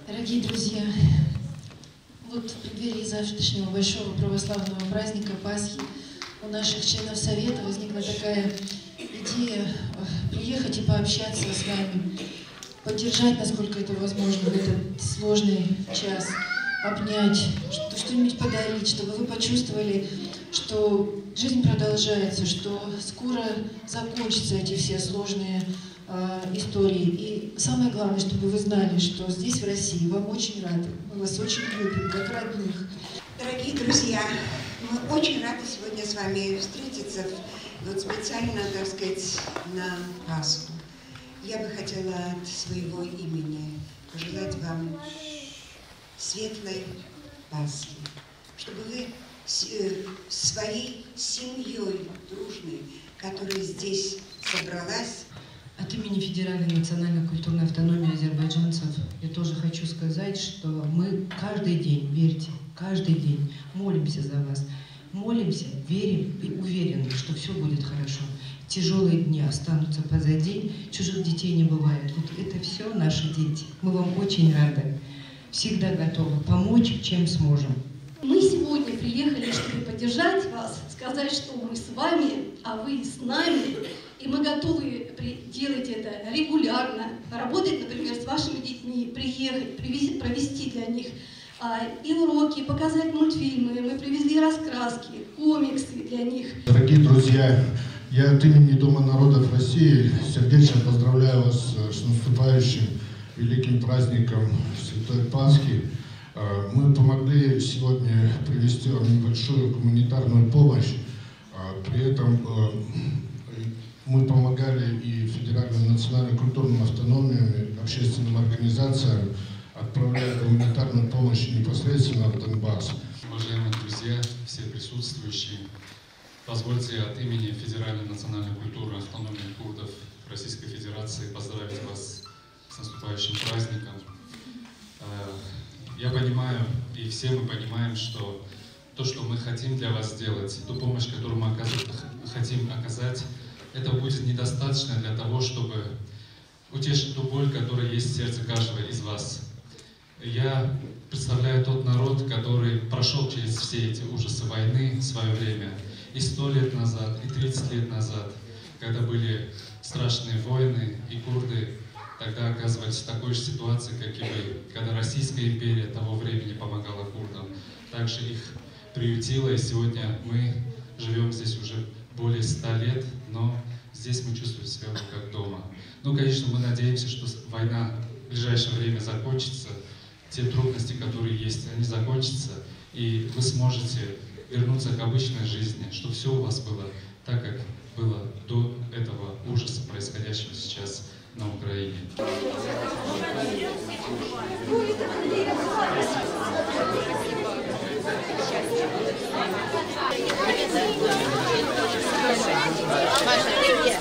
Дорогие друзья, вот в преддверии завтрашнего большого православного праздника Пасхи у наших членов Совета возникла такая идея приехать и пообщаться с вами, поддержать, насколько это возможно, в этот сложный час, обнять, что-нибудь подарить, чтобы вы почувствовали, что жизнь продолжается, что скоро закончатся эти все сложные истории. И самое главное, чтобы вы знали, что здесь, в России, вам очень рады. Мы вас очень любим, как родных. Дорогие друзья, мы очень рады сегодня с вами встретиться, вот специально, так сказать, на Пасху. Я бы хотела от своего имени пожелать вам светлой Пасхи, чтобы вы своей семьей дружной, которая здесь собралась. От имени Федеральной национальной культурной автономии азербайджанцев я тоже хочу сказать, что мы каждый день, верьте, каждый день молимся за вас. Молимся, верим и уверены, что все будет хорошо. Тяжелые дни останутся позади, чужих детей не бывает. Вот это все наши дети. Мы вам очень рады. Всегда готовы помочь, чем сможем. Мы сегодня приехали, чтобы поддержать вас, сказать, что мы с вами, а вы с нами. И мы готовы делать это регулярно, работать, например, с вашими детьми, приехать, провести для них и уроки, показать мультфильмы. Мы привезли раскраски, комиксы для них. Дорогие друзья, я от имени Дома народов России сердечно поздравляю вас с наступающим великим праздником Святой Пасхи. Мы помогли сегодня привести вам небольшую гуманитарную помощь. При этом мы помогали и Федеральной национальной культурной автономии, общественным организациям, отправляя гуманитарную помощь непосредственно в Донбасс. Уважаемые друзья, все присутствующие, позвольте от имени Федеральной национальной культурной автономии курдов Российской Федерации поздравить вас с наступающим праздником. Я понимаю, и все мы понимаем, что то, что мы хотим для вас сделать, ту помощь, которую мы хотим оказать, это будет недостаточно для того, чтобы утешить ту боль, которая есть в сердце каждого из вас. Я представляю тот народ, который прошел через все эти ужасы войны в свое время, и 100 лет назад, и 30 лет назад, когда были страшные войны, и курды тогда оказывались в такой же ситуации, как и вы, когда Российская империя того времени помогала курдам, также их приютила, и сегодня мы живем здесь уже более 100 лет, но здесь мы чувствуем себя уже как дома. Ну, конечно, мы надеемся, что война в ближайшее время закончится, те трудности, которые есть, они закончатся, и вы сможете вернуться к обычной жизни, чтобы все у вас было так, как было до этого ужаса, происходящего сейчас на Украине. Маша, привет!